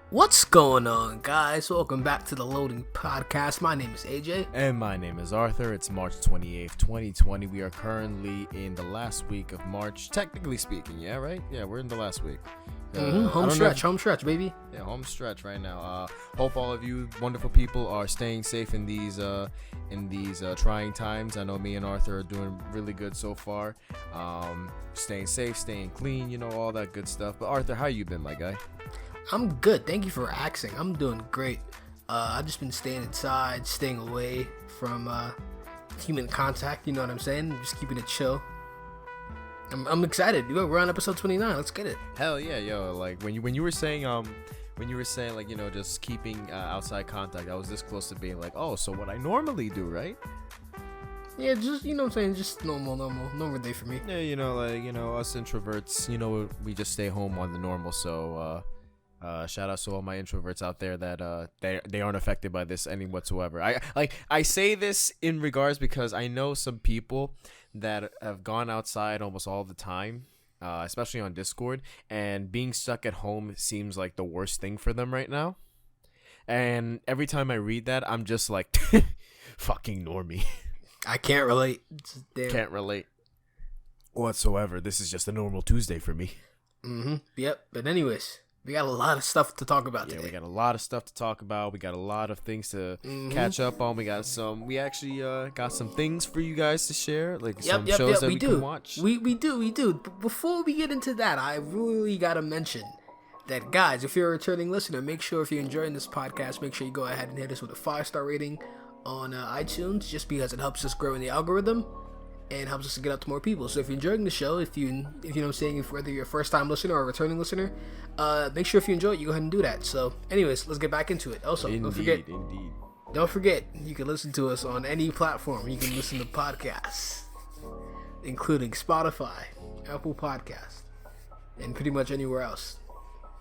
What's going on, guys? Welcome back to the Loading Podcast. My name is AJ. And my name is Arthur. It's March 28th, 2020. We are currently in the last week of March, technically speaking. Yeah, right? Yeah, we're in the last week. Home stretch, baby. Yeah, home stretch right now. Hope all of you wonderful people are staying safe in these trying times. I know me and Arthur are doing really good so far. Staying safe, staying clean, all that good stuff. But Arthur, how you been, my guy? I'm good. Thank you for asking. I'm doing great. I've just been staying inside, staying away from human contact. You know what I'm saying? Just keeping it chill. I'm excited. We're on episode 29. Let's get it. Hell yeah, yo! Like when you were saying like just keeping outside contact, I was this close to being like, oh, so what I normally do, right? Yeah, just what I'm saying, just normal day for me. Yeah, us introverts, we just stay home on the normal. So shout out to all my introverts out there that they aren't affected by this any whatsoever. I say this in regards because I know some people that have gone outside almost all the time, especially on Discord, and being stuck at home seems like the worst thing for them right now. And every time I read that, I'm just like, fucking normie. I can't relate. Can't relate whatsoever. This is just a normal Tuesday for me. Yep. But anyways, we got a lot of stuff to talk about today. We got a lot of stuff to talk about. We got a lot of things to catch up on. We actually got some things for you guys to share, like some shows that we can watch. We do. But before we get into that, I really got to mention that, guys, if you're a returning listener, make sure if you're enjoying this podcast, make sure you go ahead and hit us with a 5-star rating on iTunes, just because it helps us grow in the algorithm and helps us to get out to more people. So if you're enjoying the show, if you know what I'm saying, if whether you're a first time listener or a returning listener, make sure if you enjoy it, you go ahead and do that. So anyways, let's get back into it. Also, don't forget, you can listen to us on any platform. You can listen to podcasts, including Spotify, Apple Podcasts, and pretty much anywhere else.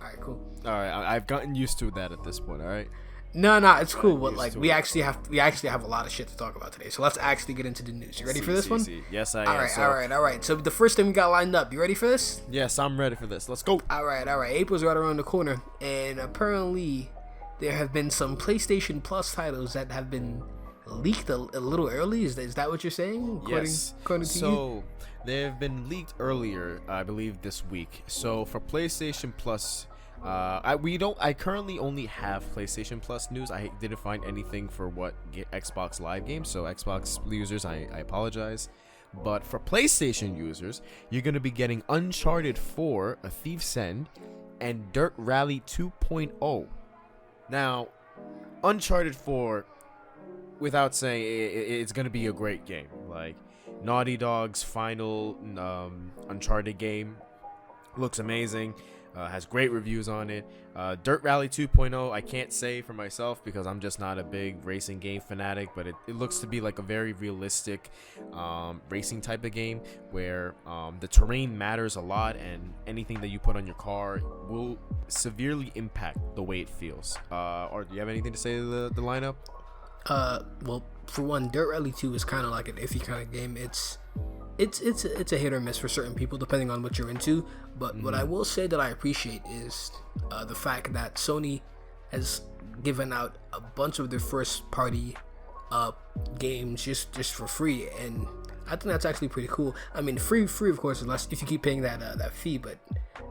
Alright, cool. Alright, I've gotten used to that at this point, alright? No, it's cool, but like we actually have a lot of shit to talk about today. So let's actually get into the news. You ready for this one? Yes, I am. All right. So the first thing we got lined up. You ready for this? Yes, I'm ready for this. Let's go. All right. April's right around the corner, and apparently there have been some PlayStation Plus titles that have been leaked a little early. Is that what you're saying? Yes. According to you? They have been leaked earlier, I believe, this week. So for PlayStation Plus. I currently only have PlayStation Plus news. I didn't find anything for Xbox Live games, so Xbox users, I apologize. But for PlayStation users, you're going to be getting Uncharted 4, A Thief's End, and Dirt Rally 2.0. Now, Uncharted 4, without saying, it's going to be a great game. Like, Naughty Dog's final Uncharted game looks amazing. Has great reviews on it. Dirt Rally 2.0, I can't say for myself because I'm just not a big racing game fanatic, but it looks to be like a very realistic racing type of game where the terrain matters a lot, and anything that you put on your car will severely impact the way it feels. Or do you have anything to say to the lineup? Well, for one, Dirt Rally 2 is kind of like an iffy kind of game. It's a hit or miss for certain people depending on what you're into, but what I will say that I appreciate is the fact that Sony has given out a bunch of their first party games just for free, and I think that's actually pretty cool. I mean, free of course, unless if you keep paying that fee, but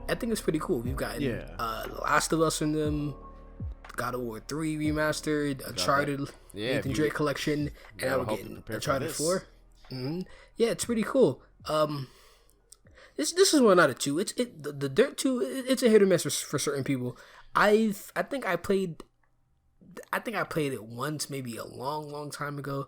I think it's pretty cool. We've gotten Last of Us in them, God of War 3 remastered, Uncharted, Nathan Drake collection, and now we're getting Uncharted 4. Yeah, it's pretty cool. This is 1 out of 2. The Dirt 2. It's a hit or miss for certain people. I think I played it once, maybe a long time ago.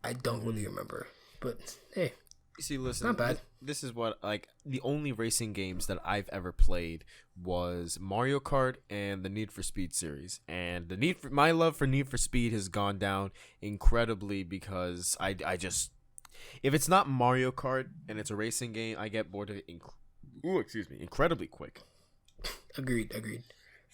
I don't really remember, but hey, see, listen, not bad. This is what, like, the only racing games that I've ever played was Mario Kart and the Need for Speed series, and my love for Need for Speed has gone down incredibly because I just. If it's not Mario Kart and it's a racing game, I get bored of it incredibly quick. Agreed.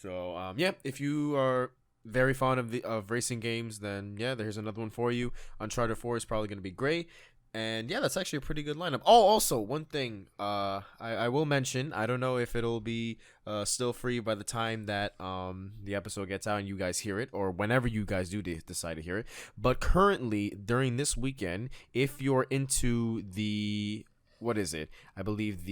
So, if you are very fond of racing games, then, there's another one for you. Uncharted 4 is probably going to be great. And yeah, that's actually a pretty good lineup. Oh, also one thing, I will mention. I don't know if it'll be still free by the time that the episode gets out and you guys hear it, or whenever you guys do decide to hear it. But currently, during this weekend, if you're into the what is it? I believe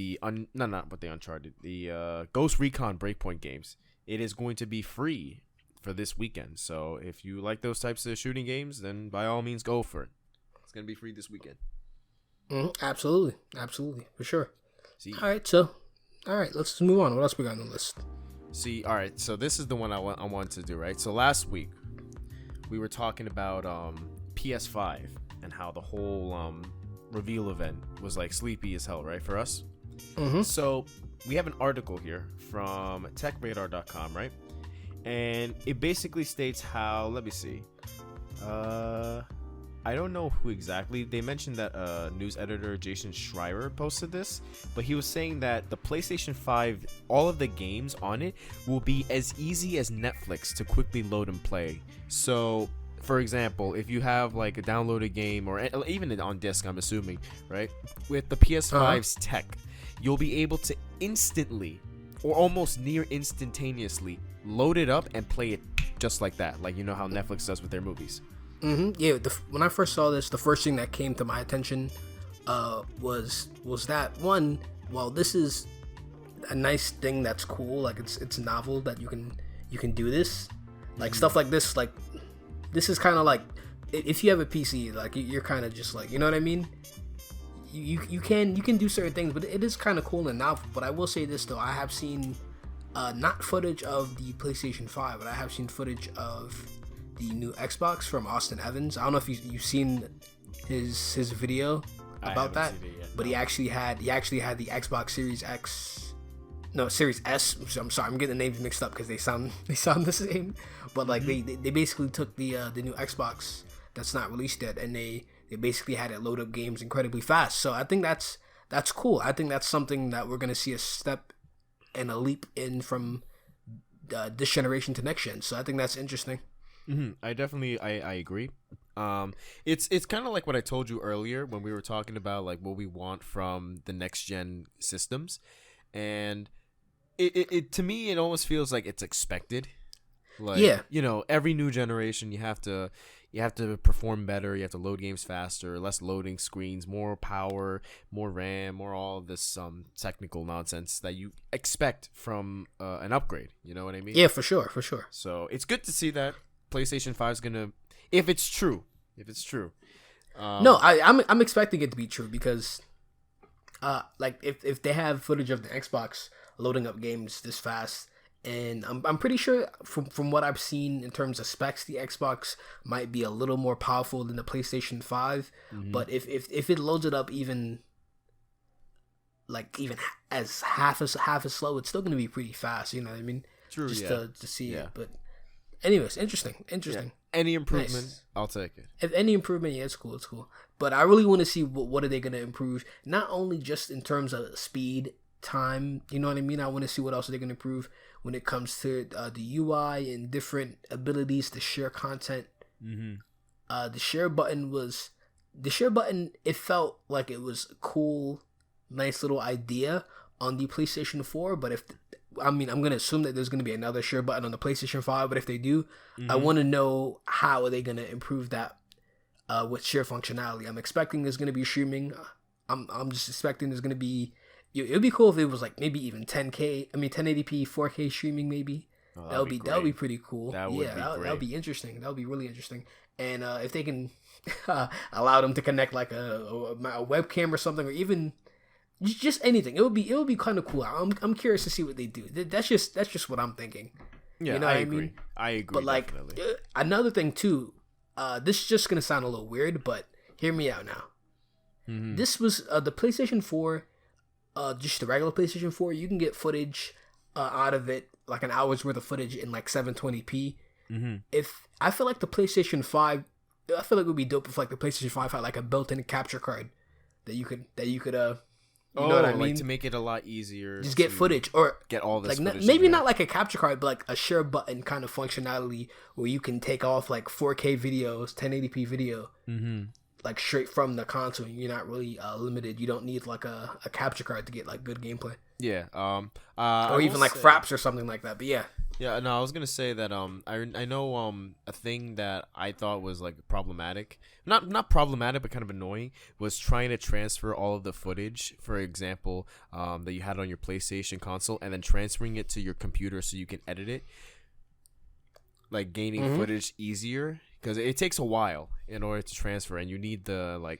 not the Uncharted, the Ghost Recon Breakpoint games. It is going to be free for this weekend. So if you like those types of shooting games, then by all means go for it. It's gonna be free this weekend. Absolutely, for sure. See, all right, let's move on. What else we got on the list? See, all right. So this is the one I want to do, right? So last week we were talking about PS5 and how the whole reveal event was like sleepy as hell, right, for us. So we have an article here from TechRadar.com, right? And it basically states how. Let me see. I don't know who exactly. They mentioned that news editor Jason Schreier posted this, but he was saying that the PlayStation 5, all of the games on it will be as easy as Netflix to quickly load and play. So, for example, if you have like a downloaded game or even on disc, I'm assuming, right? With the PS5's tech, you'll be able to instantly or almost near instantaneously load it up and play it just like that. Like, you know how Netflix does with their movies. Yeah, when I first saw this, the first thing that came to my attention was that one. Well, this is a nice thing that's cool. Like it's novel that you can do this. Like stuff like this. Like this is kind of like if you have a PC, like you're kind of just like, you know what I mean. You can do certain things, but it is kind of cool and novel. But I will say this though, I have seen not footage of the PlayStation 5, but I have seen footage of the new Xbox from Austin Evans. I don't know if you've seen his video about that, but he actually had the Xbox Series Series S. I'm sorry, I'm getting the names mixed up because they sound the same. But like they basically took the new Xbox that's not released yet, and they basically had it load up games incredibly fast. So I think that's cool. I think that's something that we're gonna see a step and a leap in from this generation to next gen. So I think that's interesting. I definitely I agree. It's kind of like what I told you earlier when we were talking about like what we want from the next gen systems, and it to me it almost feels like it's expected. Like, yeah, you know, every new generation you have to perform better, you have to load games faster, less loading screens, more power, more RAM, more all of this technical nonsense that you expect from an upgrade. You know what I mean? Yeah, for sure. So it's good to see that PlayStation 5 is gonna, if it's true. No, I'm expecting it to be true because, like if they have footage of the Xbox loading up games this fast, and I'm pretty sure from what I've seen in terms of specs, the Xbox might be a little more powerful than the PlayStation 5. But if it loads it up even as half as slow, it's still gonna be pretty fast. You know what I mean? True. Just yeah. to see yeah. it, but. Anyways, interesting. Yeah. Any improvement, nice. I'll take it. If any improvement, yeah, it's cool. But I really want to see what are they going to improve, not only just in terms of speed, time, you know what I mean? I want to see what else they're going to improve when it comes to the UI and different abilities to share content. The share button, it felt like it was a cool, nice little idea on the PlayStation 4, but I'm going to assume that there's going to be another share button on the PlayStation 5, but if they do, I want to know how are they going to improve that with share functionality. I'm expecting there's going to be streaming. I'm just expecting there's going to be, it would be cool if it was like maybe even 1080p, 4K streaming maybe. Oh, that would be pretty cool. That would be interesting. That would be really interesting. And if they can allow them to connect like a webcam or something, or even just anything, it would be kind of cool. I'm curious to see what they do. That's just what I'm thinking. Yeah, you know I what agree. I mean? I agree. But like another thing too, this is just gonna sound a little weird, but hear me out now. This was the PlayStation 4, just the regular PlayStation 4. You can get footage out of it, like an hour's worth of footage in like 720p. If I feel like the PlayStation 5, I feel like it would be dope if like the PlayStation 5 had like a built-in capture card that you could you know what I mean? Like to make it a lot easier. Just get footage or get all this like footage. Maybe not like a capture card, but like a share button kind of functionality where you can take off like 4K videos, 1080p video, like straight from the console. You're not really limited. You don't need like a capture card to get like good gameplay. Yeah. Or even like fraps or something like that. But yeah. Yeah, no, I was gonna say that I know a thing that I thought was like problematic, not problematic but kind of annoying, was trying to transfer all of the footage, for example, that you had on your PlayStation console, and then transferring it to your computer so you can edit it, like gaining footage easier, because it takes a while in order to transfer, and you need the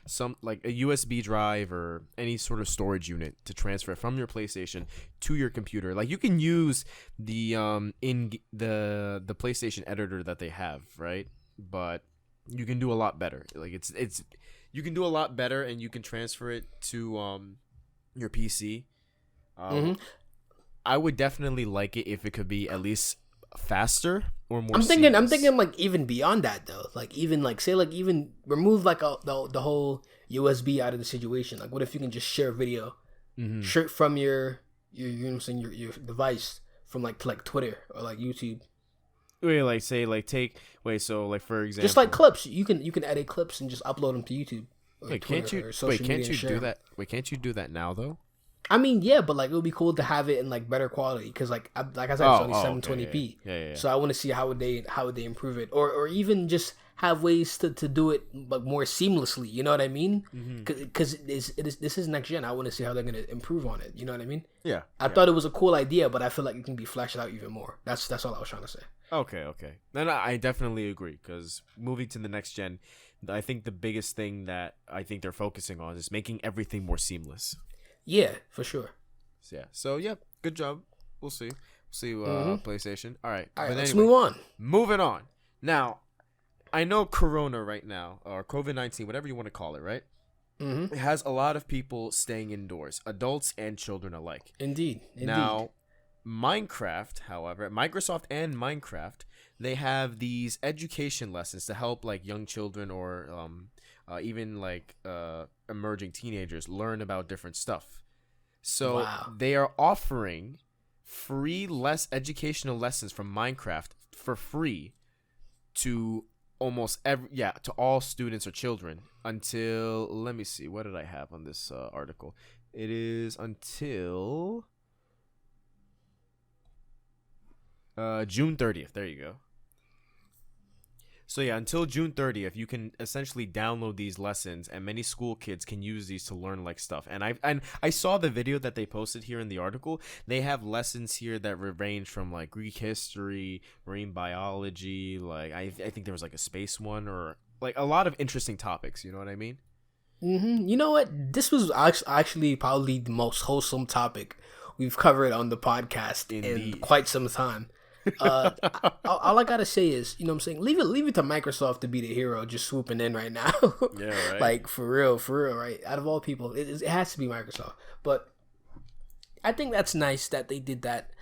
some like a USB drive or any sort of storage unit to transfer from your PlayStation to your computer. Like you can use the in the PlayStation editor that they have, right? But you can do a lot better. Like it's you can do a lot better, and you can transfer it to your PC. I would definitely like it if it could be at least faster or more. I'm thinking like even beyond that though. Like even like say like even remove like the whole USB out of the situation. Like what if you can just share video straight from your you know what I'm saying, your device from like to like Twitter or like YouTube. So like for example, just like clips. You can edit clips and just upload them to YouTube. Can't you do that? Wait, can't you do that now though? I mean, yeah, but like it would be cool to have it in like better quality because like I said, it's only 720p. Yeah. So I want to see how would they improve it, or even just have ways to do it like more seamlessly. You know what I mean? Because this is next gen. I want to see how they're gonna improve on it. You know what I mean? Yeah. I thought it was a cool idea, but I feel like it can be fleshed out even more. That's all I was trying to say. Okay. Then I definitely agree, because moving to the next gen, I think the biggest thing that I think they're focusing on is making everything more seamless. Yeah, for sure. So good job. We'll see. PlayStation. All right. But let's move on. Moving on. Now, I know Corona right now, or COVID-19, whatever you want to call it, right? It has a lot of people staying indoors, adults and children alike. Indeed. Now, Minecraft, however, Microsoft and Minecraft, they have these education lessons to help like young children or even like emerging teenagers learn about different stuff. So they are offering free educational lessons from Minecraft for free to almost to all students or children until, let me see, what did I have on this article? It is until June 30th. There you go. So until June 30th, you can essentially download these lessons, and many school kids can use these to learn like stuff. And I saw the video that they posted here in the article. They have lessons here that range from like Greek history, marine biology, like I think there was like a space one, or like a lot of interesting topics. You know what I mean? You know what? This was actually probably the most wholesome topic we've covered on the podcast in quite some time. All I gotta say is, you know what I'm saying, leave it to Microsoft to be the hero just swooping in right now. Yeah, right. Like for real, right? Out of all people, it has to be Microsoft. But I think that's nice that they did that.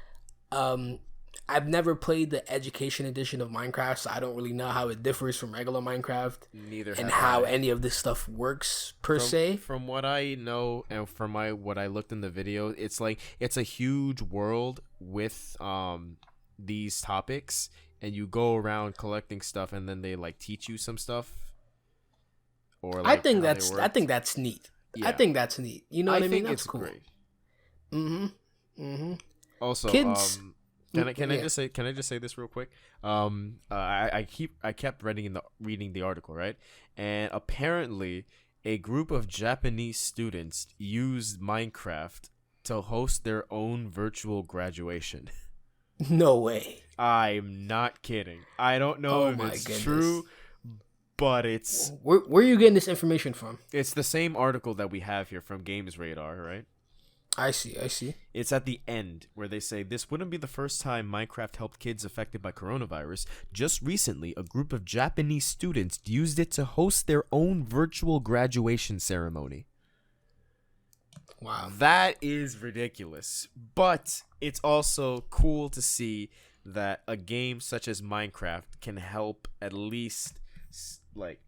I've never played the education edition of Minecraft, so I don't really know how it differs from regular Minecraft. Neither. And how any of this stuff works se. From what I know and from what I looked in the video, it's like it's a huge world with these topics, and you go around collecting stuff, and then they like teach you some stuff. Or like, I think that's neat. Yeah. I think that's neat. You know what I mean? That's cool. Great. Also, kids. Can I just say this real quick? I kept reading the article, right? And apparently, a group of Japanese students used Minecraft to host their own virtual graduation. No way. I'm not kidding. I don't know if it's true, but it's... Where are you getting this information from? It's the same article that we have here from Games Radar, right? I see. It's at the end where they say, this wouldn't be the first time Minecraft helped kids affected by coronavirus. Just recently, a group of Japanese students used it to host their own virtual graduation ceremony. Wow. That is ridiculous. But it's also cool to see that a game such as Minecraft can help at least like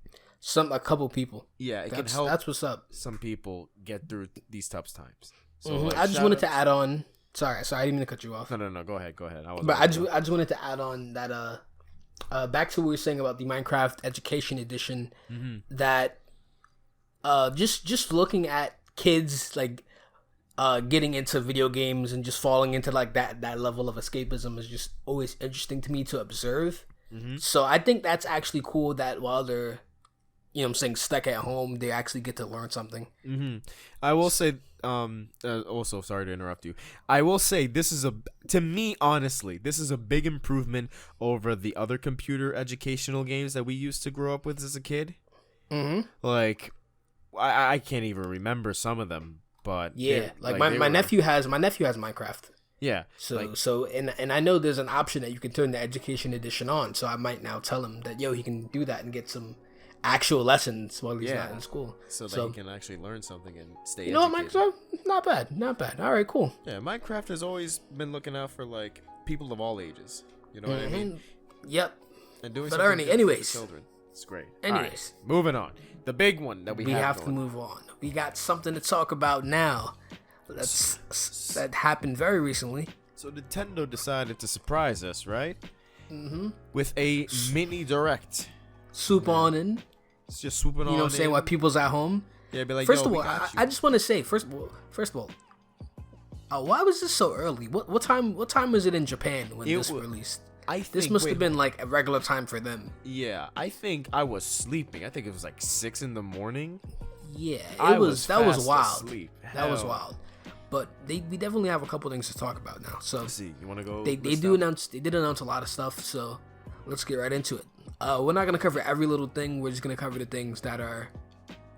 a couple people. Yeah, it can help. That's what's up. Some people get through these tough times. So like, I just wanted to add on. Sorry, I didn't mean to cut you off. No. Go ahead. I just wanted to add on that back to what we were saying about the Minecraft Education Edition, that just looking at kids like getting into video games and just falling into like that level of escapism is just always interesting to me to observe. So I think that's actually cool that while they're, you know what I'm saying, stuck at home, they actually get to learn something. I will say, also, sorry to interrupt you. I will say to me, honestly, this is a big improvement over the other computer educational games that we used to grow up with as a kid. Like, I can't even remember some of them, but yeah, my nephew has Minecraft. Yeah. So and I know there's an option that you can turn the Education Edition on, so I might now tell him that he can do that and get some actual lessons while he's not in school. So that he can actually learn something and stay You know what, Microsoft? Not bad. All right, cool. Yeah, Minecraft has always been looking out for like people of all ages. You know what I mean? Yep. And doing but something Ernie, good anyways. for the children. It's great. Anyways. All right, moving on. The big one that we have to move on. We got something to talk about now. That happened very recently. So Nintendo decided to surprise us, right? With a mini direct. Swoop on in. It's just swooping on. You know what I'm saying? While people's at home. Yeah, be like, first of all, I just want to say, first of all, why was this so early? What time was it in Japan when this released? This must have been like a regular time for them. Yeah, I think I was sleeping. I think it was like 6 a.m. Yeah, that was wild. Asleep. That was wild. But we definitely have a couple things to talk about now. So let's see. You want to go? They did announce a lot of stuff. So let's get right into it. We're not gonna cover every little thing. We're just gonna cover the things that are,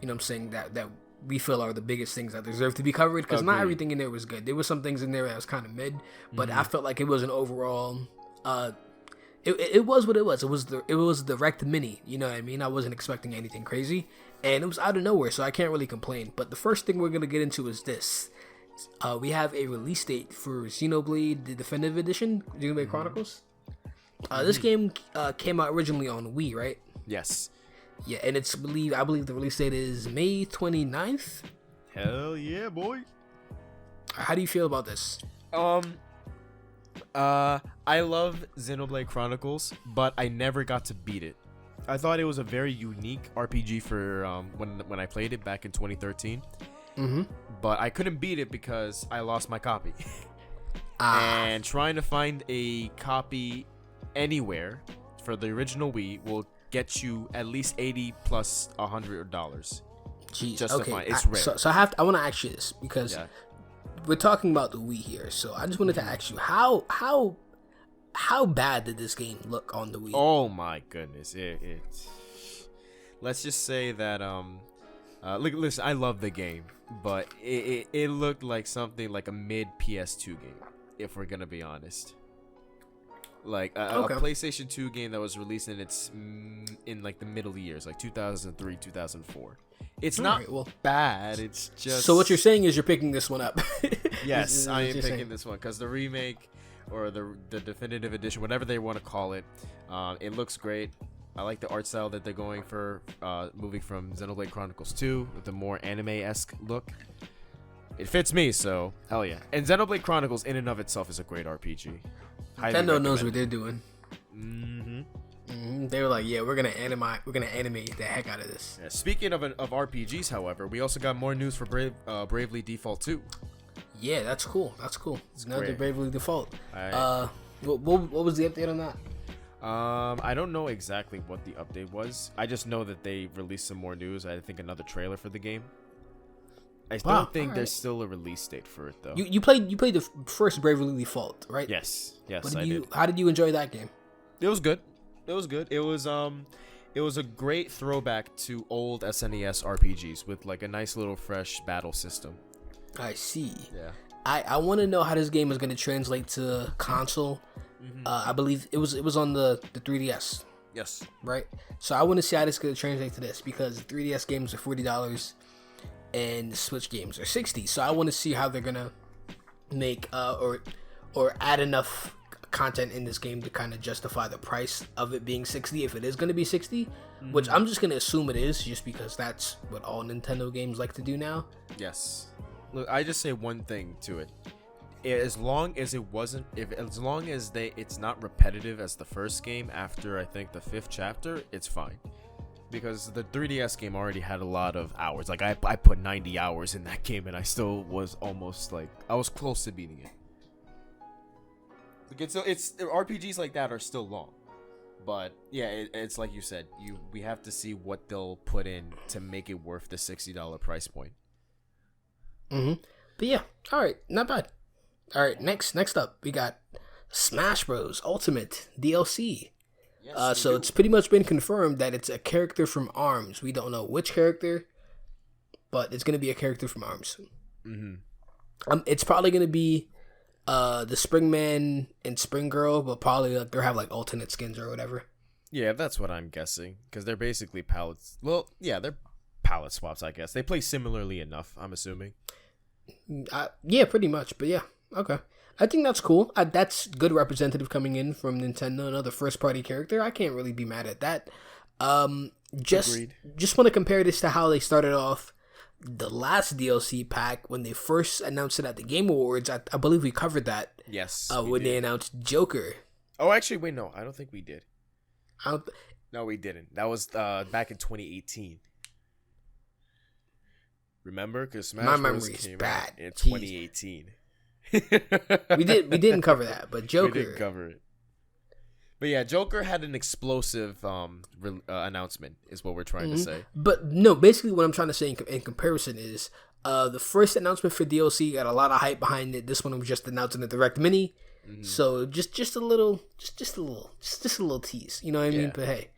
you know what I'm saying, that we feel are the biggest things that deserve to be covered. Because not everything in there was good. There were some things in there that was kind of mid, but I felt like it was an overall. It was what it was. It was the Direct Mini. You know what I mean? I wasn't expecting anything crazy, and it was out of nowhere, so I can't really complain. But the first thing we're gonna get into is this. We have a release date for Xenoblade: The Definitive Edition, Xenoblade Chronicles. This game came out originally on Wii, right? Yes. Yeah, and I believe the release date is May 29th. Hell yeah, boy. How do you feel about this? I love Xenoblade Chronicles, but I never got to beat it. I thought it was a very unique RPG for when I played it back in 2013. But I couldn't beat it because I lost my copy. And trying to find a copy anywhere for the original Wii will get you at least $80 plus $100. Jeez, just okay. to find it's rare. So I want to ask you this because we're talking about the Wii here. So I just wanted to ask you how bad did this game look on the Wii? Oh my goodness, it's. Let's just say that listen, I love the game, but it looked like something like a mid PS2 game, if we're gonna be honest. Like a PlayStation 2 game that was released in like the middle years, like 2003, 2004. It's not bad. It's just. So what you're saying is you're picking this one up. Yes, I am picking this one because the remake or the definitive edition, whatever they want to call it, it looks great. I like the art style that they're going for, moving from Xenoblade Chronicles 2 with a more anime-esque look. It fits me, so hell yeah. And Xenoblade Chronicles in and of itself is a great RPG. Nintendo knows what they're doing. They were like, yeah, we're gonna animate the heck out of this. Yeah, speaking of RPGs, however, we also got more news for Bravely Default 2. Yeah, that's cool. It's another Bravely Default. Right. What was the update on that? I don't know exactly what the update was. I just know that they released some more news. I think another trailer for the game. I don't think there's still a release date for it though. You played the first Bravely Default, right? Yes, I did. How did you enjoy that game? It was good. It was a great throwback to old SNES RPGs with like a nice little fresh battle system. I see. Yeah. I want to know how this game is going to translate to console. I believe it was on the 3DS. Yes. Right. So I want to see how this is going to translate to this because 3DS games are $40 and Switch games are $60. So I want to see how they're gonna make or add enough content in this game to kind of justify the price of it being $60 if it is going to be $60, which I'm just going to assume it is just because that's what all Nintendo games like to do now. Yes. Look, I just say one thing to it. as long as it wasn't, if as long as it's not repetitive as the first game after I think the 5th chapter, it's fine. Because the 3DS game already had a lot of hours. Like I put 90 hours in that game, and I still was almost like I was close to beating it. Like it's RPGs like that are still long, but yeah, it's like you said, we have to see what they'll put in to make it worth the $60 price point. But yeah, all right, not bad. All right, next up we got Smash Bros. Ultimate DLC. Yes, so it's pretty much been confirmed that it's a character from ARMS. We don't know which character, but it's gonna be a character from ARMS. It's probably gonna be the Springman and Spring Girl, but probably they'll have like alternate skins or whatever. Yeah, that's what I'm guessing, because they're basically palettes. Well, yeah, they're palette swaps, I guess. They play similarly enough, I'm assuming. Yeah, pretty much. But yeah, okay. I think that's cool. That's good representative coming in from Nintendo, another first party character. I can't really be mad at that. Just want to compare this to how they started off the last DLC pack when they first announced it at the Game Awards. I believe we covered that. Yes. When they announced Joker. Oh, actually, wait, no, I don't think we did. No, we didn't. That was back in 2018. Remember, because Smash Bros. Came out in 2018. we didn't cover that, but Joker. We didn't cover it. But yeah, Joker had an explosive announcement, is what we're trying to say. But no, basically what I'm trying to say in comparison is the first announcement for DLC got a lot of hype behind it. This one was just announced in the Direct Mini, so just a little tease. You know what I mean? But hey,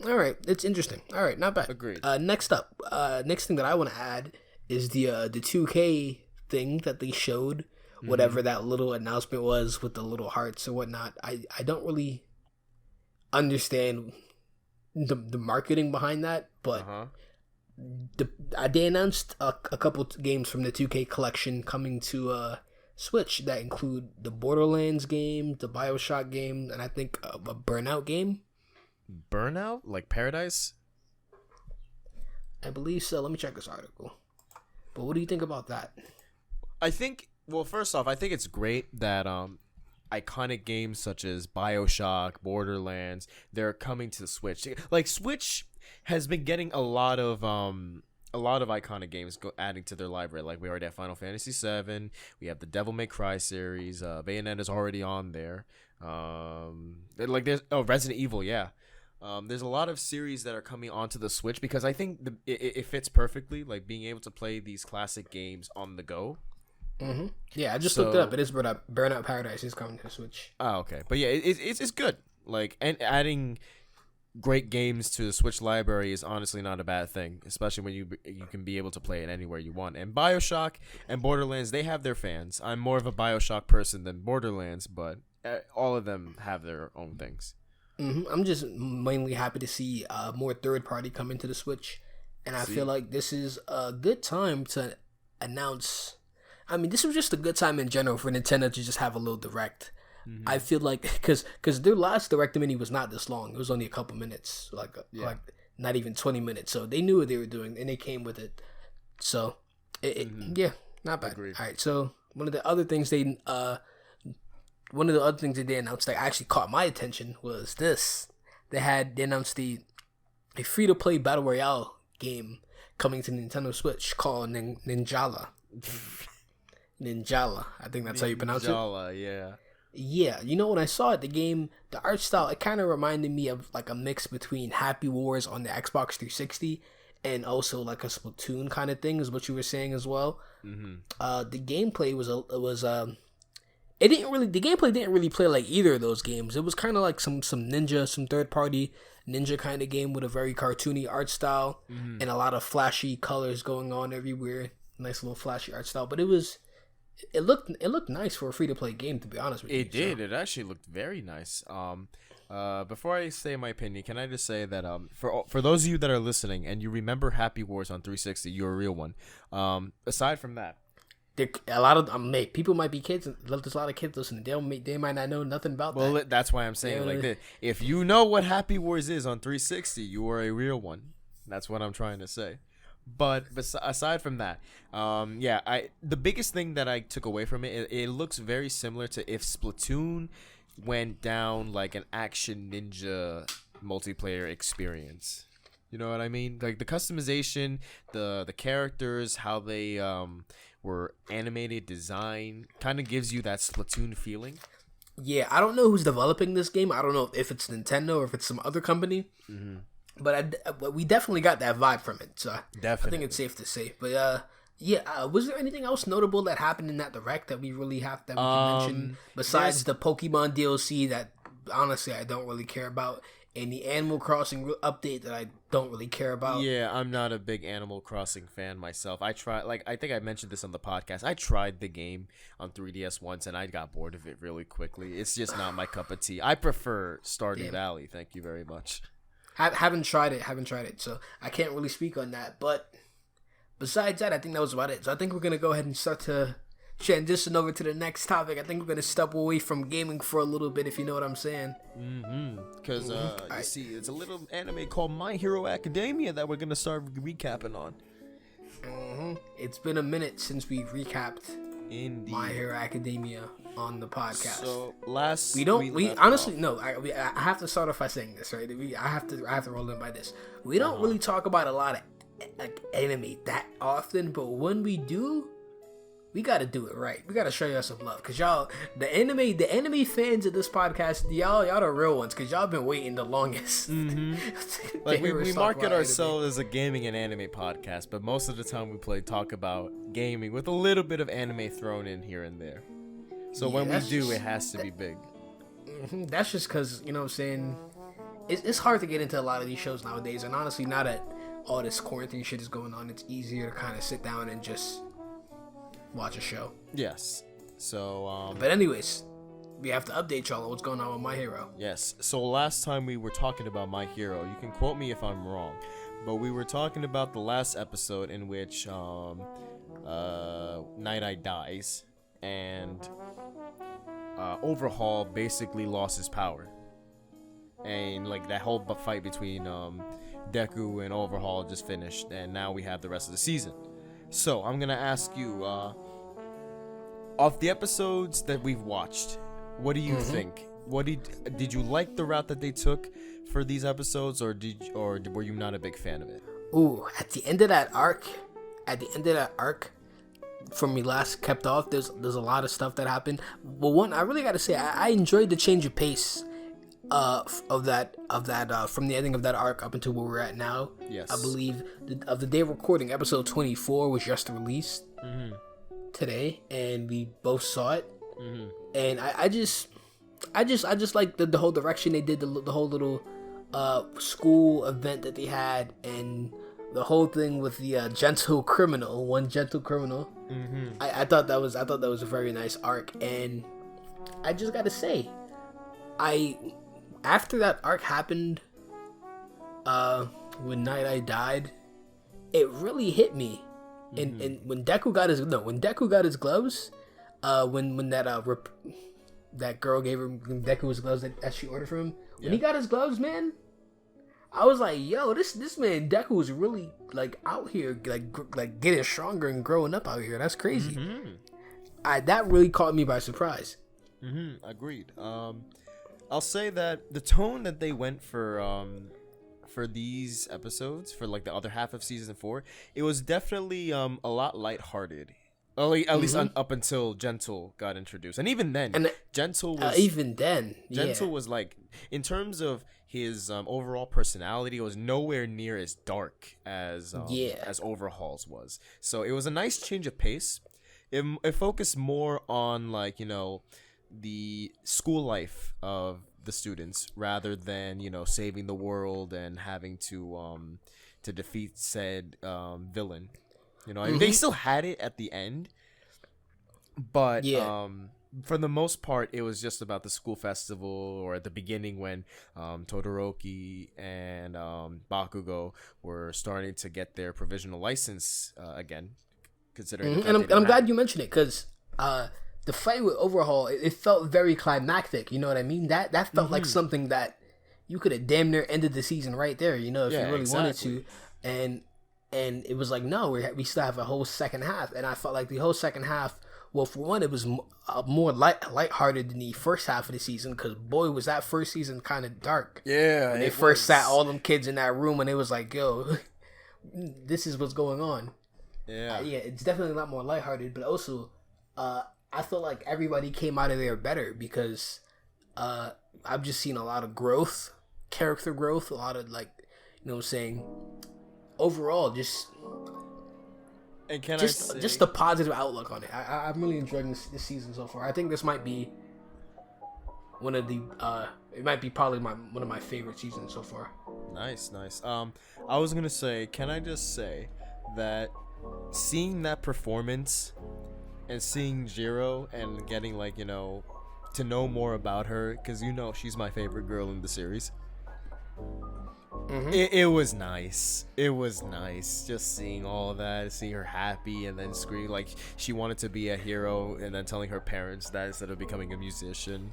all right, it's interesting. All right, not bad. Agreed. Next up, next thing that I want to add is the 2K thing that they showed. Whatever that little announcement was with the little hearts or whatnot. I don't really understand the marketing behind that, but they announced a couple games from the 2K collection coming to Switch that include the Borderlands game, the BioShock game, and I think a Burnout game. Burnout? Like Paradise? I believe so. Let me check this article. But what do you think about that? I think, well, first off, I think it's great that iconic games such as BioShock, Borderlands, they're coming to the Switch. Like Switch has been getting a lot of iconic games adding to their library. Like we already have Final Fantasy VII, we have the Devil May Cry series, Bayonetta's already on there. Like there's Resident Evil, yeah. There's a lot of series that are coming onto the Switch because I think it fits perfectly, like being able to play these classic games on the go. Yeah, I just looked it up. It is Burnout Paradise is coming to the Switch. Oh, okay. But yeah, it's good. Like, and adding great games to the Switch library is honestly not a bad thing, especially when you can be able to play it anywhere you want. And BioShock and Borderlands, they have their fans. I'm more of a BioShock person than Borderlands, but all of them have their own things. I'm just mainly happy to see more third party come into the Switch, and I feel like this is a good time to announce. I mean, this was just a good time in general for Nintendo to just have a little direct. I feel like because their last Direct Mini was not this long. It was only a couple minutes, like not even 20 minutes. So they knew what they were doing, and they came with it. So, yeah, not bad. Agreed. All right, so one of the other things that they announced that actually caught my attention was this. They announced a free-to-play Battle Royale game coming to Nintendo Switch called Ninjala. Ninjala, I think that's how you pronounce it. Ninjala, yeah. Yeah, you know, when I saw it, the art style, it kind of reminded me of like a mix between Happy Wars on the Xbox 360 and also like a Splatoon kind of thing, is what you were saying as well. The gameplay the gameplay didn't really play like either of those games. It was kind of like some third party ninja kind of game with a very cartoony art style and a lot of flashy colors going on everywhere. Nice little flashy art style, but it looked nice for a free to play game, to be honest with you. It did. It actually looked very nice. Before I say my opinion, can I just say that for those of you that are listening and you remember Happy Wars on 360, you're a real one. Aside from that, a lot of people might be kids. There's a lot of kids listening. They might not know nothing about that. Well, that's why I'm saying like this. If you know what Happy Wars is on 360, you are a real one. That's what I'm trying to say. But aside from that, the biggest thing that I took away from it looks very similar to if Splatoon went down like an action ninja multiplayer experience. You know what I mean? Like the customization, the characters, how they were animated, design, kind of gives you that Splatoon feeling. Yeah, I don't know who's developing this game. I don't know if it's Nintendo or if it's some other company. Mm-hmm. But we definitely got that vibe from it. So definitely. I think it's safe to say. But was there anything else notable that happened in that direct that we really can mention besides the Pokemon DLC that honestly I don't really care about, and the Animal Crossing update that I don't really care about? Yeah, I'm not a big Animal Crossing fan myself. I think I mentioned this on the podcast. I tried the game on 3DS once and I got bored of it really quickly. It's just not my cup of tea. I prefer Stardew Valley. Thank you very much. Haven't tried it, so I can't really speak on that. But besides that, I think that was about it. So I think we're going to go ahead and start to transition over to the next topic. I think we're going to step away from gaming for a little bit, if you know what I'm saying. Because, you see, it's a little anime called My Hero Academia that we're going to start recapping on. It's been a minute since we recapped My Hero Academia on the podcast. So I have to start off by saying this, right? I have to roll in by this. We don't really talk about a lot of like anime that often, but when we do, we got to do it right. We got to show y'all some love, cause y'all, the anime fans of this podcast, y'all the real ones, cause y'all been waiting the longest. Like we market ourselves as a gaming and anime podcast, but most of the time we talk about gaming with a little bit of anime thrown in here and there. So when we do, it has to be big. That's just because, you know what I'm saying, it's hard to get into a lot of these shows nowadays. And honestly, now that all this quarantine shit is going on, it's easier to kind of sit down and just watch a show. Yes. So, But anyways, we have to update y'all on what's going on with My Hero. Yes. So last time we were talking about My Hero, you can quote me if I'm wrong, but we were talking about the last episode in which Night Eye dies and Overhaul basically lost his power, and like that whole fight between Deku and Overhaul just finished, and now we have the rest of the season. So I'm gonna ask you, of the episodes that we've watched, what do you think? What did you like the route that they took for these episodes, or were you not a big fan of it? Ooh, at the end of that arc, from me last kept off, there's a lot of stuff that happened. But one, I really gotta say, I enjoyed the change of pace of that from the ending of that arc up until where we're at now. Yes, I believe of the day of recording, episode 24 was just released today, and we both saw it. And I just like the whole direction they did, the whole little school event that they had, and the whole thing with the one gentle criminal. I thought that was a very nice arc, and I just gotta say, after that arc happened, when Night Eye died, it really hit me. And when Deku got his gloves, when that girl gave Deku his gloves that she ordered from him, when he got his gloves, man, I was like, yo, this man Deku was really like out here, like getting stronger and growing up out here. That's crazy. That really caught me by surprise. Agreed. I'll say that the tone that they went for these episodes, for like the other half of season 4, it was definitely a lot lighthearted. At least up until Gentle got introduced, and even then, Gentle was like, in terms of his overall personality, it was nowhere near as dark as Overhaul's was. So it was a nice change of pace. It focused more on, like, you know, the school life of the students rather than, you know, saving the world and having to defeat said villain. You know, they still had it at the end, but for the most part, it was just about the school festival, or at the beginning when Todoroki and Bakugo were starting to get their provisional license again. Considering, and I'm glad you mentioned it, because the fight with Overhaul, it felt very climactic. You know what I mean? That felt like something that you could have damn near ended the season right there. You know, if you really wanted to. And and it was like, no, we still have a whole second half, and I felt like the whole second half. Well, for one, it was more lighthearted than the first half of the season, because boy, was that first season kind of dark. Yeah, when they first sat all them kids in that room, and it was like, yo, this is what's going on. Yeah, yeah, it's definitely a lot more lighthearted, but also, I feel like everybody came out of there better because I've just seen a lot of growth, character growth, a lot of like, you know what I'm saying, overall, just the positive outlook on it. I'm really enjoying this season so far. I think this might be one of the it might be probably one of my favorite seasons so far. Nice. I was gonna say, can I just say that seeing that performance and seeing Jiro and getting like, you know, to know more about her, because you know she's my favorite girl in the series. Mm-hmm. It was nice. It was nice just seeing all of that, seeing her happy and then screaming like she wanted to be a hero, and then telling her parents that instead of becoming a musician.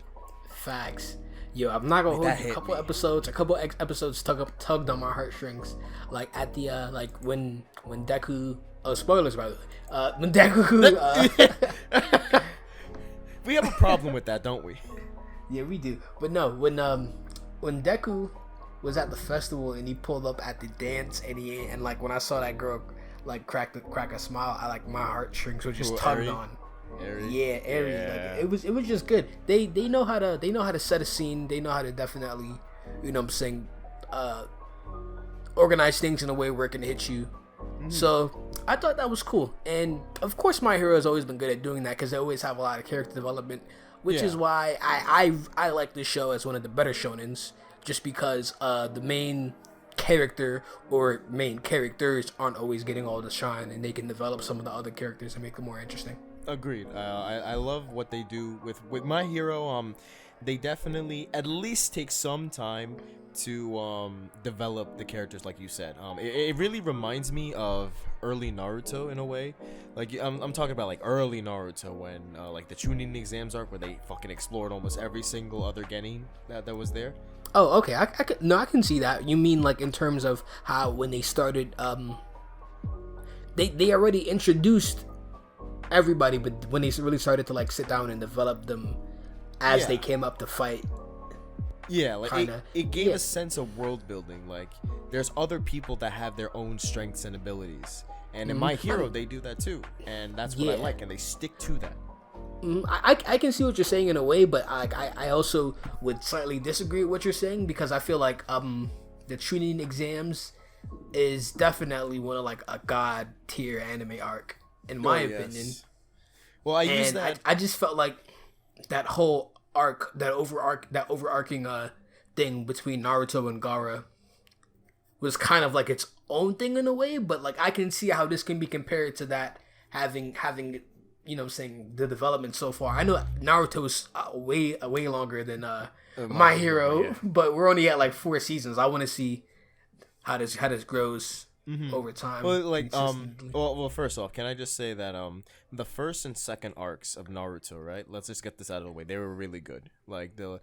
Facts. Yo, I'm not gonna hold you. A couple episodes tugged on my heartstrings. Like at the like when Deku. Oh, spoilers by the way. When Deku. We have a problem with that, don't we? Yeah, we do. But no, when Deku was at the festival and he pulled up at the dance and like when I saw that girl like crack a smile, I like my heartstrings were just tugged on. Eri. Yeah, Eri. Yeah. Like, it was just good. They know how to set a scene. They know how to definitely, you know what I'm saying, organize things in a way where it can hit you. Mm-hmm. So I thought that was cool. And of course My Hero has always been good at doing that because they always have a lot of character development, which is why I like this show as one of the better shonens, just because the main character or main characters aren't always getting all the shine, and they can develop some of the other characters and make them more interesting. Agreed. I love what they do with My Hero. They definitely at least take some time to develop the characters, like you said. It really reminds me of early Naruto in a way. Like I'm talking about like early Naruto when like the Chunin exams arc where they fucking explored almost every single other genin that was there. Oh, okay. I can see that. You mean like in terms of how when they started, they already introduced everybody, but when they really started to like sit down and develop them as they came up to fight. Yeah, like it gave a sense of world building. Like there's other people that have their own strengths and abilities, and in My Hero they do that too, and that's what I like, and they stick to that. I can see what you're saying in a way, but I also would slightly disagree with what you're saying, because I feel like the Chunin exams is definitely one of like a god tier anime arc in my opinion. Well, I use that. I just felt like that whole arc, that overarching thing between Naruto and Gaara was kind of like its own thing in a way, but like I can see how this can be compared to that having you know what I'm saying, the development so far. I know Naruto's way longer than My Hero, but we're only at like 4 seasons. I want to see how this grows over time. Well, like well, first off, can I just say that the first and second arcs of Naruto, right? Let's just get this out of the way. They were really good. Like the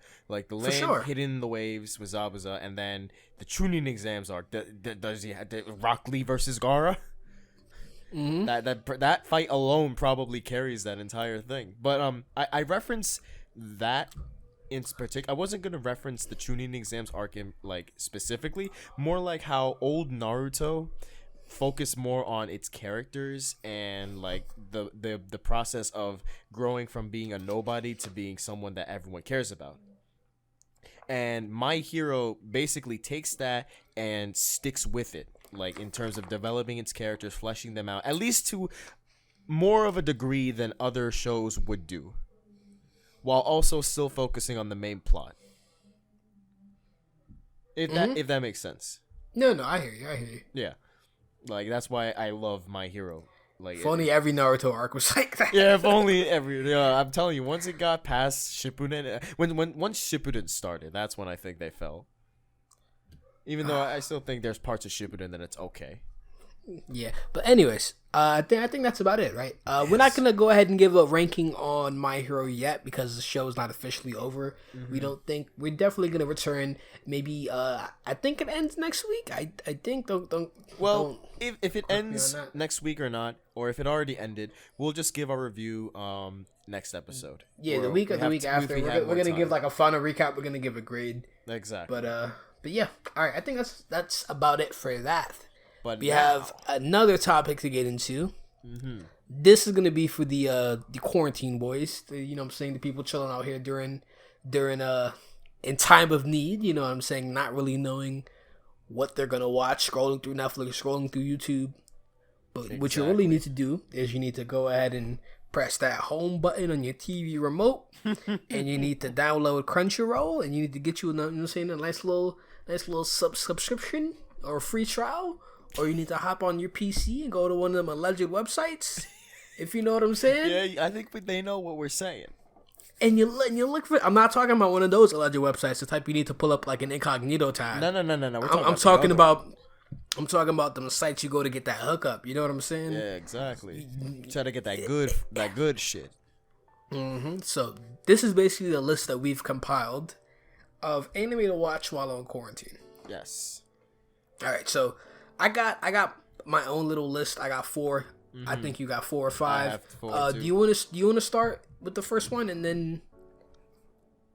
land hidden in the waves with Zabuza, and then the Chunin exams arc. Does he have Rock Lee versus Gaara? Mm-hmm. That fight alone probably carries that entire thing. But I reference that in particular. I wasn't gonna reference the Chunin exams arc in, like specifically, more like how old Naruto focused more on its characters and like the process of growing from being a nobody to being someone that everyone cares about. And My Hero basically takes that and sticks with it, like in terms of developing its characters, fleshing them out, at least to more of a degree than other shows would do, while also still focusing on the main plot. If that makes sense. No, I hear you. Yeah, like that's why I love My Hero. Like, if only every Naruto arc was like that. Yeah, if only every. I'm telling you, once it got past Shippuden, once Shippuden started, that's when I think they fell. Even though I still think there's parts of Shippuden that it's okay. Yeah, but anyways, I think that's about it, right? We're not gonna go ahead and give a ranking on My Hero yet because the show is not officially over. We don't think we're definitely gonna return. Maybe I think it ends next week. I think don't. If it ends next week or not, or if it already ended, we'll just give our review next episode. Yeah, the week after. We're gonna give like a final recap. We're gonna give a grade. Exactly. But yeah, all right. I think that's about it for that. But we have another topic to get into. This is gonna be for the quarantine boys. You know what I'm saying? The people chilling out here during in time of need. You know what I'm saying? Not really knowing what they're gonna watch, scrolling through Netflix, scrolling through YouTube. But what you really need to do is you need to go ahead and press that home button on your TV remote, and you need to download Crunchyroll, and you need to get you a nice little subscription or a free trial. Or you need to hop on your PC and go to one of them alleged websites, if you know what I'm saying. Yeah, I think they know what we're saying. And you look for. I'm not talking about one of those alleged websites, the type you need to pull up like an incognito tab. No. I'm talking about them sites you go to get that hookup. You know what I'm saying? Yeah, exactly. Try to get that good shit. So this is basically the list that we've compiled of anime to watch while on quarantine. Yes. All right, so. I got my own little list. I got 4. I think you got 4 or 5. I have 4 do you want to start with the first one and then?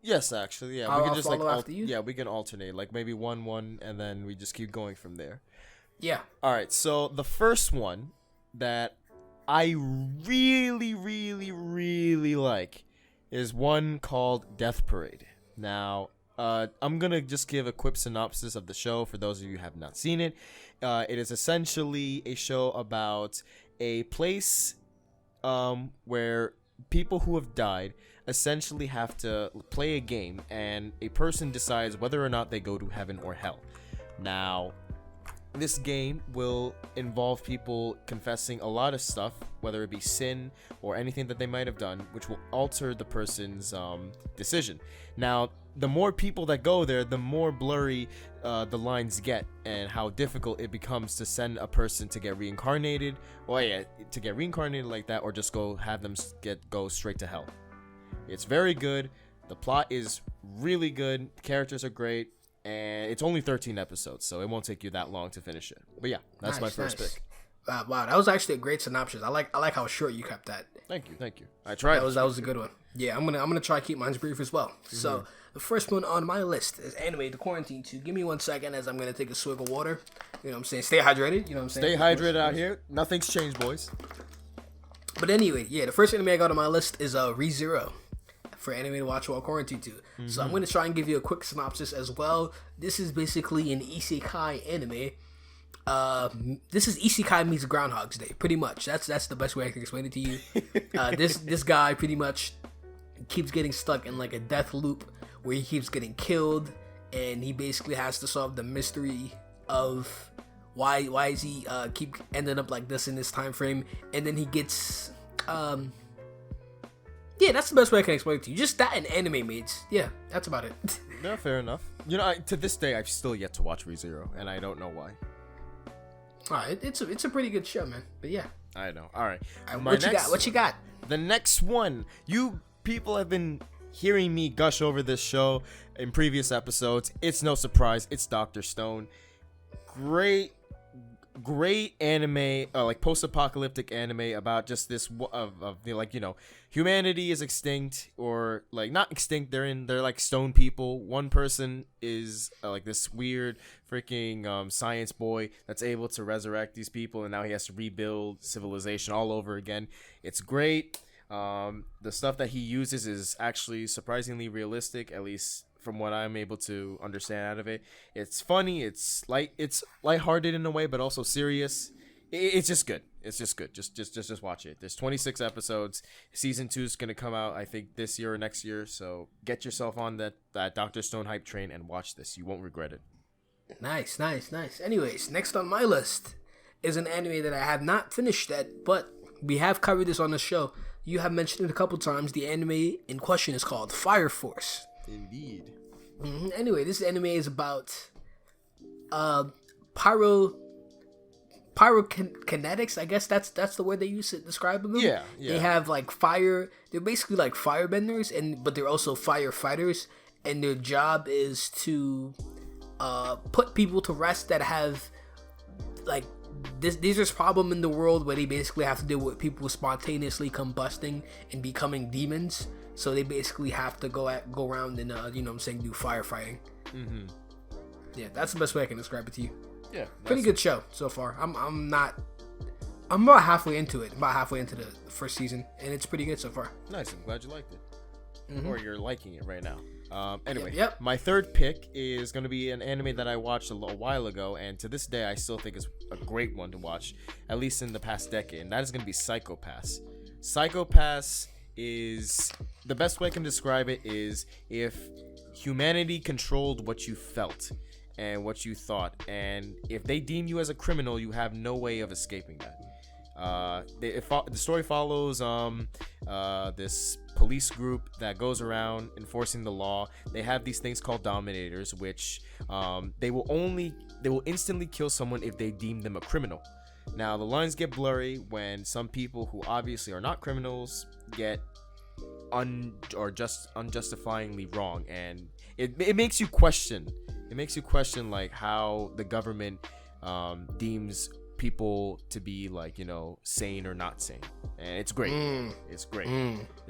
Yes, actually, yeah. We can just after you? Yeah, we can alternate. Like maybe one, and then we just keep going from there. Yeah. All right. So the first one that I really, really, really like is one called Death Parade. Now. I'm gonna just give a quick synopsis of the show for those of you who have not seen it. It is essentially a show about a place where people who have died essentially have to play a game, and a person decides whether or not they go to heaven or hell. Now, this game will involve people confessing a lot of stuff, whether it be sin or anything that they might have done, which will alter the person's decision. Now, the more people that go there, the more blurry the lines get, and how difficult it becomes to send a person to get reincarnated, like that, or just have them go straight to hell. It's very good. The plot is really good. The characters are great. And it's only 13 episodes, so it won't take you that long to finish it. But yeah, that's my first pick. Wow, that was actually a great synopsis. I like how short you kept that. Thank you. I tried. That was a good one. Yeah, I'm gonna try to keep mine brief as well. So the first one on my list is Anime to Quarantine 2. Give me 1 second as I'm gonna take a swig of water. You know what I'm saying? Stay hydrated. You know what I'm saying? Stay hydrated out here. Nothing's changed, boys. But anyway, yeah, the first anime I got on my list is Re:Zero. For anime to watch while quarantined too. So I'm going to try and give you a quick synopsis as well. This is basically an isekai anime. This is isekai meets Groundhog's Day, pretty much. That's the best way I can explain it to you. This guy pretty much keeps getting stuck in like a death loop where he keeps getting killed, and he basically has to solve the mystery of why is he keep ending up like this in this time frame, and then he gets yeah, that's the best way I can explain it to you. Just that and anime mates. Yeah, that's about it. Yeah, fair enough. You know, to this day, I've still yet to watch Re:Zero, and I don't know why. It's a pretty good show, man. But yeah. I know. All right. What you got? The next one. You people have been hearing me gush over this show in previous episodes. It's no surprise. It's Dr. Stone. Great anime, like post-apocalyptic anime about just this humanity is extinct, or like not extinct. They're like stone people. One person is like this weird freaking science boy that's able to resurrect these people, and now he has to rebuild civilization all over again. It's great. The stuff that he uses is actually surprisingly realistic, at least from what I'm able to understand out of it. It's funny, it's lighthearted in a way, but also serious. It's just good. It's just good. Just watch it. There's 26 episodes. Season 2 is gonna come out, I think, this year or next year. So get yourself on that Dr. Stone hype train and watch this. You won't regret it. Nice. Anyways, next on my list is an anime that I have not finished yet, but we have covered this on the show. You have mentioned it a couple times. The anime in question is called Fire Force. Indeed. Anyway, this anime is about pyrokinetics. I guess that's the word they use to describe them. Yeah. They have like fire. They're basically like firebenders, but they're also firefighters, and their job is to put people to rest that have like there's this problem in the world where they basically have to deal with people spontaneously combusting and becoming demons. So they basically have to go around and do firefighting. Mm-hmm. Yeah, that's the best way I can describe it to you. Yeah, pretty good show so far. I'm about halfway into it. About halfway into the first season, and it's pretty good so far. Nice. I'm glad you liked it, or you're liking it right now. Anyway, Yep. My third pick is going to be an anime that I watched a while ago, and to this day I still think is a great one to watch, at least in the past decade, and that is going to be Psycho Pass. Psycho Pass is, the best way I can describe it is if humanity controlled what you felt and what you thought, and if they deem you as a criminal, you have no way of escaping that. The story follows this police group that goes around enforcing the law. They have these things called dominators, which they will instantly kill someone if they deem them a criminal. Now the lines get blurry when some people who obviously are not criminals get unjustifiably wrong, and it makes you question. It makes you question like how the government deems people to be like, sane or not sane, and it's great. It's great.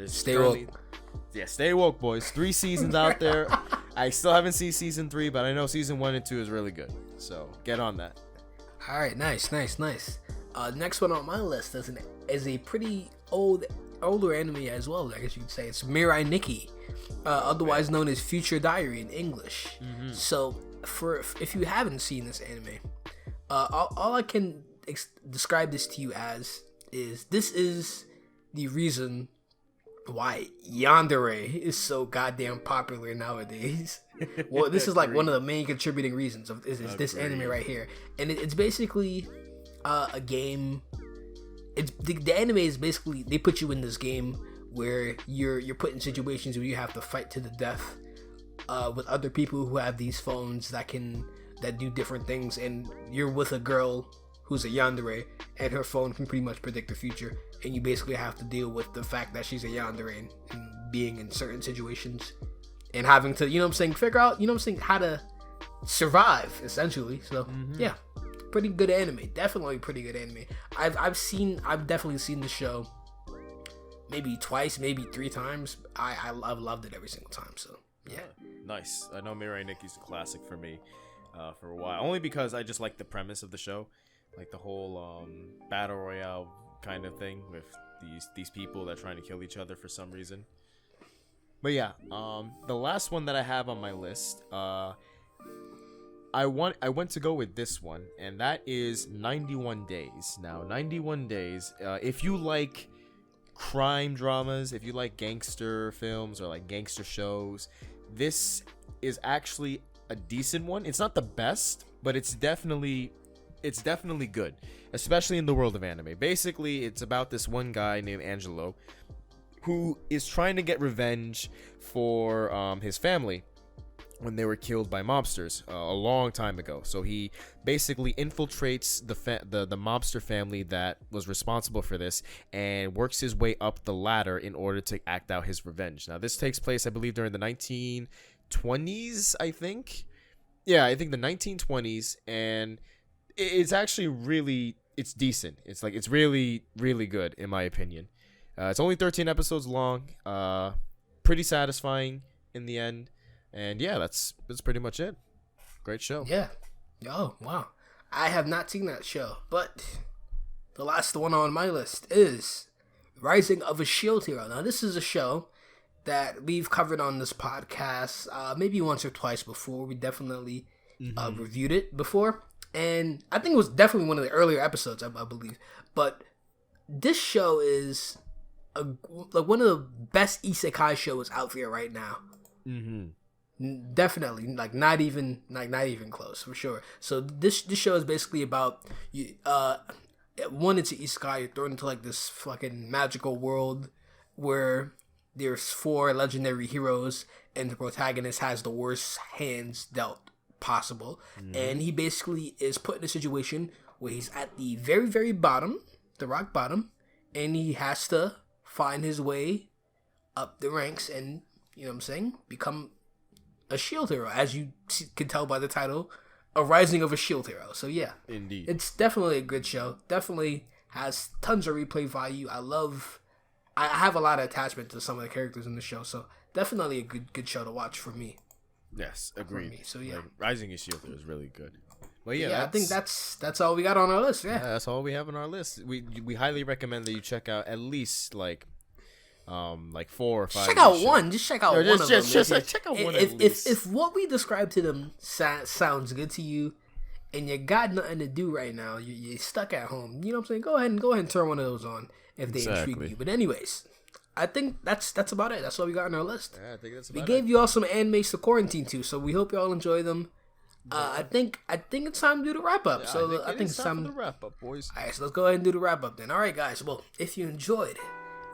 Stay woke. Yeah, stay woke, boys. 3 seasons out there. I still haven't seen season 3, but I know season 1 and 2 is really good, so get on that. All right, nice. Next one on my list is a pretty older anime as well. I guess you could say it's Mirai Nikki, otherwise known as Future Diary in English. So if you haven't seen this anime, all I can describe this to you as is this is the reason why yandere is so goddamn popular nowadays. Well, this is like one of the main contributing reasons of is this anime right here, and it's basically a game. It's the anime is basically they put you in this game where you're put in situations where you have to fight to the death with other people who have these phones that do different things, and you're with a girl who's a yandere, and her phone can pretty much predict the future, and you basically have to deal with the fact that she's a yandere and being in certain situations and having to figure out how to survive essentially. So yeah, pretty good anime. Definitely pretty good anime. I've definitely seen the show maybe twice, maybe 3 times. I've loved it every single time. So yeah, nice. I know Mirai Nikki's a classic for me for a while, only because I just like the premise of the show, like the whole battle royale kind of thing with these people that are trying to kill each other for some reason. But yeah, the last one that I have on my list, I went to go with this one, and that is 91 Days. Now, 91 Days, if you like crime dramas, if you like gangster films or like gangster shows, this is actually a decent one. It's not the best, but it's definitely good, especially in the world of anime. Basically, it's about this one guy named Angelo who is trying to get revenge for his family when they were killed by mobsters a long time ago. So he basically infiltrates the mobster family that was responsible for this and works his way up the ladder in order to act out his revenge. Now, this takes place, I believe, during the 1920s, I think. Yeah, I think the 1920s, and it's actually it's decent. It's really, really good, in my opinion. It's only 13 episodes long, pretty satisfying in the end. And yeah, that's pretty much it. Great show. Yeah. Oh, wow. I have not seen that show, but the last one on my list is Rising of a Shield Hero. Now, this is a show that we've covered on this podcast maybe once or twice before. We definitely reviewed it before. And I think it was definitely one of the earlier episodes, I believe. But this show is one of the best isekai shows out there right now. Definitely, not even close, for sure. So this show is basically about you. One, it's an isekai. You're thrown into like this fucking magical world where there's 4 legendary heroes, and the protagonist has the worst hands dealt possible, and he basically is put in a situation where he's at the very, very bottom, the rock bottom, and he has to find his way up the ranks and, you know what I'm saying, become a shield hero, as you can tell by the title, A Rising of a Shield Hero. So yeah, Indeed, it's definitely a good show. Definitely has tons of replay value. I have a lot of attachment to some of the characters in the show, so definitely a good show to watch for me. Yes, agreed. So yeah, Rising of Shield is really good. Well, yeah, I think that's all we got on our list. Yeah, that's all we have on our list. We highly recommend that you check out at least like 4 or 5. Check out one. Just check out one of them. Just check out one at least. If what we described to them sounds good to you, and you got nothing to do right now, you're stuck at home. You know what I'm saying? Go ahead and turn one of those on if they intrigue you. But anyways, I think that's about it. That's all we got on our list. Yeah, I think that's about it. We gave you all some animes to quarantine to, so we hope you all enjoy them. I think it's time to do the wrap up. Yeah, so I think it's time for the wrap up, boys. All right, so let's go ahead and do the wrap up then. All right, guys. Well, if you enjoyed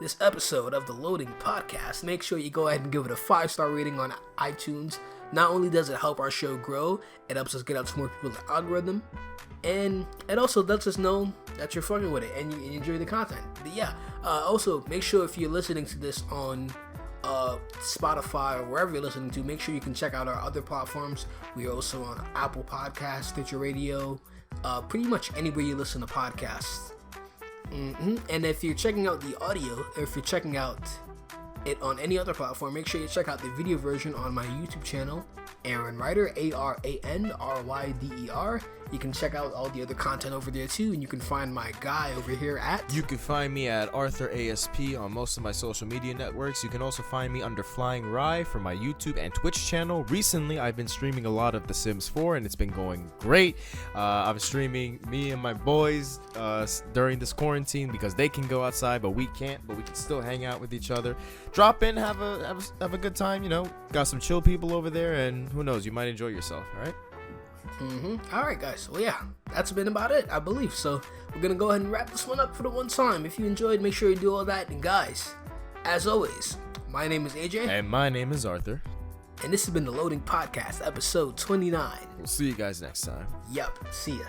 this episode of the Loading Podcast, make sure you go ahead and give it a 5-star rating on iTunes. Not only does it help our show grow, it helps us get out to more people in the algorithm, and it also lets us know that you're fucking with it and you enjoy the content. But yeah, also make sure if you're listening to this on Spotify or wherever you're listening to, make sure you can check out our other platforms. We are also on Apple Podcasts, Stitcher Radio, pretty much anywhere you listen to podcasts. And if you're checking out the audio, or if you're checking out it on any other platform, make sure you check out the video version on my YouTube channel, Aaron Ryder, ARANRYDER. You can check out all the other content over there too, and you can find my guy over here at... You can find me at Arthur ASP on most of my social media networks. You can also find me under Flying Rye for my YouTube and Twitch channel. Recently, I've been streaming a lot of The Sims 4, and it's been going great. I'm streaming me and my boys during this quarantine because they can go outside, but we can't. But we can still hang out with each other. Drop in, have a good time. You know, got some chill people over there, and who knows, you might enjoy yourself. All right. All right, guys. Well, yeah, that's been about it, I believe. So we're gonna go ahead and wrap this one up for the one time. If you enjoyed, make sure you do all that. And guys, as always, my name is AJ, and my name is Arthur, and this has been the Loading Podcast, episode 29. We'll see you guys next time. Yep. See ya.